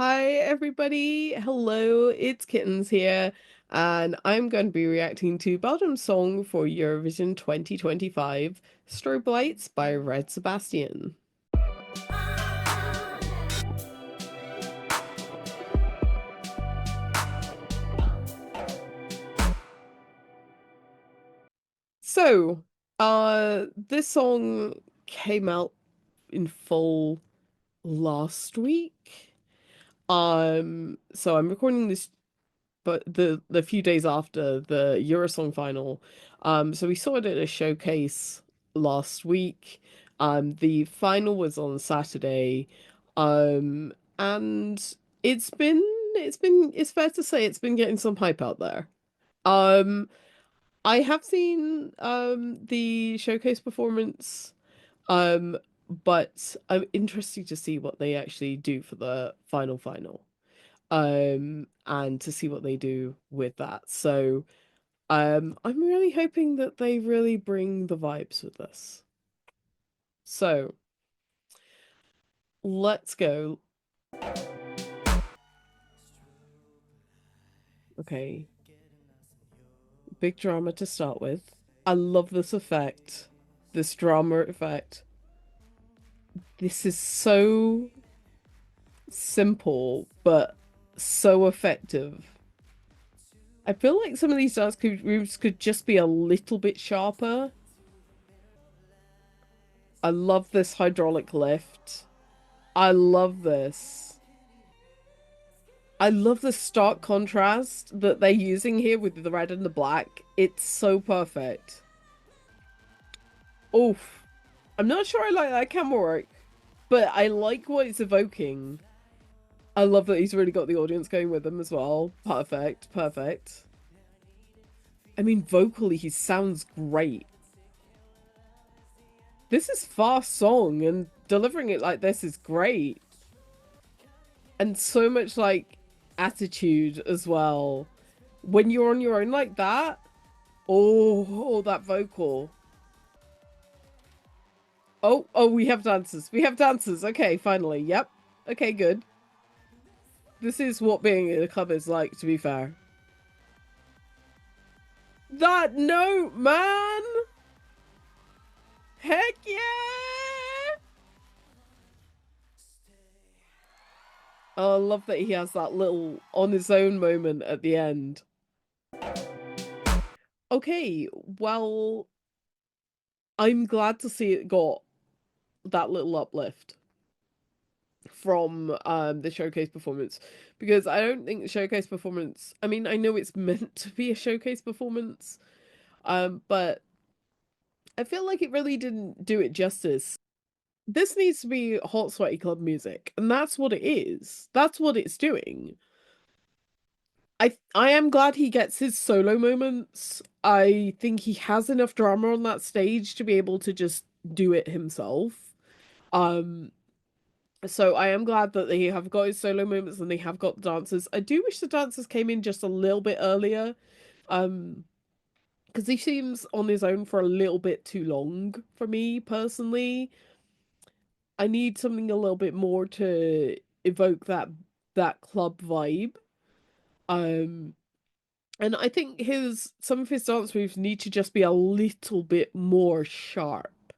Hi, everybody. Hello, it's Kittens here, and I'm going to be reacting to Belgium's song for Eurovision 2025, Strobe Lights by Red Sebastian. So, this song came out in full last week. So I'm recording this but the few days after the Eurosong final. So we saw it at a showcase last week. The final was on Saturday. And it's fair to say it's been getting some hype out there. Um, I have seen the showcase performance. Um, but I'm interested to see what they actually do for the final. And to see what they do with that. So, I'm really hoping that they really bring the vibes with this. So, let's go. Okay, big drama to start with. I love this effect, this drama effect. This is so simple, but so effective. I feel like some of these dance moves could just be a little bit sharper. I love this hydraulic lift. I love this. I love the stark contrast that they're using here with the red and the black. It's so perfect. Oof. I'm not sure I like that camera work, but I like what it's evoking. I love that he's really got the audience going with him as well. Perfect, perfect. I mean, vocally, he sounds great. This is fast song, and delivering it like this is great. And so much, like, attitude as well. When you're on your own like that, oh, that vocal. Oh, we have dancers. We have dancers. Okay, finally. Yep. Okay, good. This is what being in a club is like, to be fair. That note, man! Heck yeah! Oh, I love that he has that little on his own moment at the end. Okay, well, I'm glad to see it got that little uplift from the showcase performance, because I don't think the showcase performance, I mean, I know it's meant to be a showcase performance, but I feel like it really didn't do it justice. This needs to be hot sweaty club music, and that's what it is. That's what it's doing. I am glad he gets his solo moments. I think he has enough drama on that stage to be able to just do it himself. Um So I am glad that they have got his solo moments and they have got the dancers. I do wish the dancers came in just a little bit earlier. Um, because he seems on his own for a little bit too long for me personally. I need something a little bit more to evoke that club vibe. Um, and I think his some of his dance moves need to just be a little bit more sharp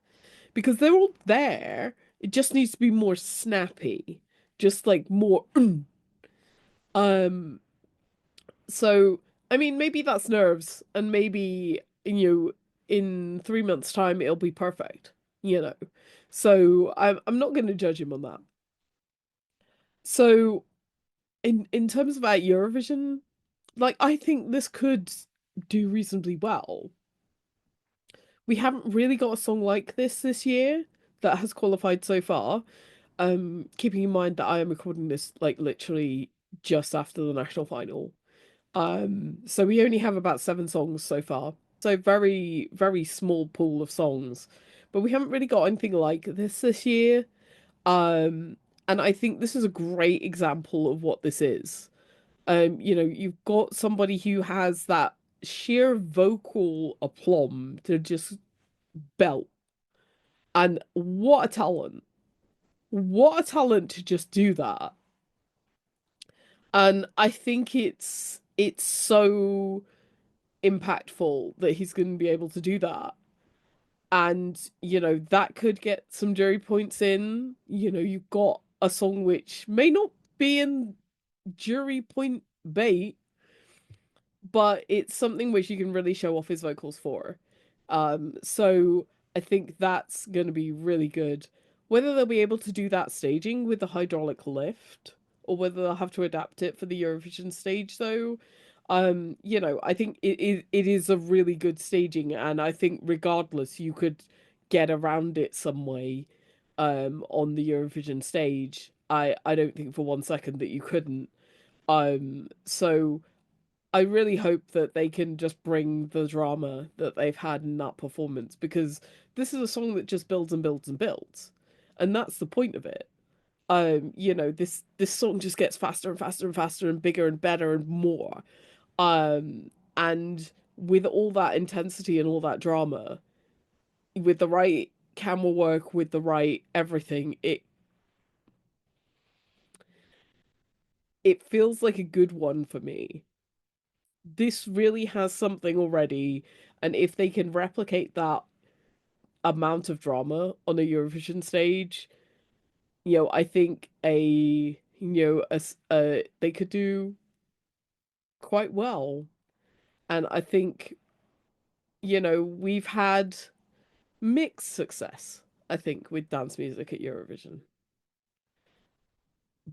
because they're all there. It just needs to be more snappy, just like more. Um, so I mean, maybe that's nerves, and maybe in 3 months' time it'll be perfect, you know. So I'm not going to judge him on that. So in terms of our Eurovision, like I think this could do reasonably well. We haven't really got a song like this year that has qualified so far. Keeping in mind that I am recording this like literally just after the national final. So we only have about 7 songs so far. So very, very small pool of songs. But we haven't really got anything like this year. Um, and I think this is a great example of what this is. You've got somebody who has that sheer vocal aplomb to just belt. And what a talent. What a talent to just do that. And I think it's so impactful that he's going to be able to do that. And, that could get some jury points in. You've got a song which may not be in jury point bait, but it's something which you can really show off his vocals for. So I think that's going to be really good. Whether they'll be able to do that staging with the hydraulic lift, or whether they'll have to adapt it for the Eurovision stage, though, I think it is a really good staging, and I think regardless, you could get around it some way, on the Eurovision stage. I don't think for 1 second that you couldn't. So I really hope that they can just bring the drama that they've had in that performance, because this is a song that just builds and builds and builds. And that's the point of it. This song just gets faster and faster and faster and bigger and better and more. And with all that intensity and all that drama, with the right camera work, with the right everything, it feels like a good one for me. This really has something already, and if they can replicate that amount of drama on a Eurovision stage, I think they could do quite well. And I think, we've had mixed success, I think, with dance music at Eurovision.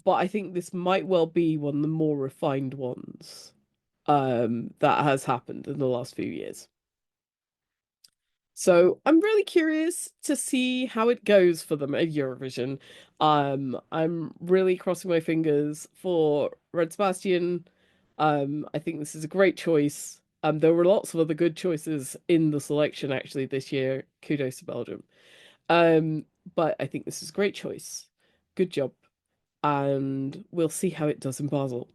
But I think this might well be one of the more refined ones, that has happened in the last few years. So I'm really curious to see how it goes for them at Eurovision. I'm really crossing my fingers for Red Sebastian. I think this is a great choice. There were lots of other good choices in the selection actually this year. Kudos to Belgium. Um, but I think this is a great choice. Good job. And we'll see how it does in Basel.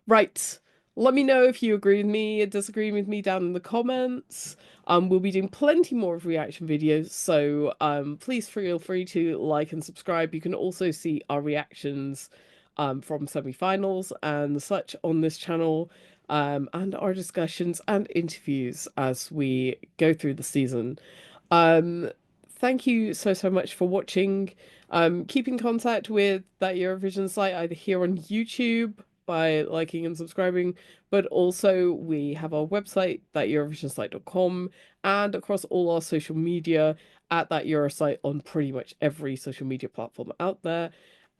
Right. Let me know if you agree with me or disagree with me down in the comments. We'll be doing plenty more of reaction videos, so please feel free to like and subscribe. You can also see our reactions from semi-finals and such on this channel, and our discussions and interviews as we go through the season. Um, Thank you so much for watching. Keep in contact with that Eurovision site either here on YouTube by liking and subscribing, but also we have our website, thateurovisionsite.com, and across all our social media at that Eurosite on pretty much every social media platform out there.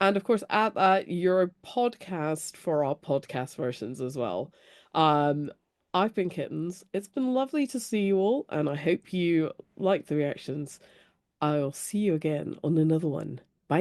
And of course, at that Euro podcast for our podcast versions as well. Um, I've been Kittens. It's been lovely to see you all, and I hope you like the reactions. I'll see you again on another one. Bye.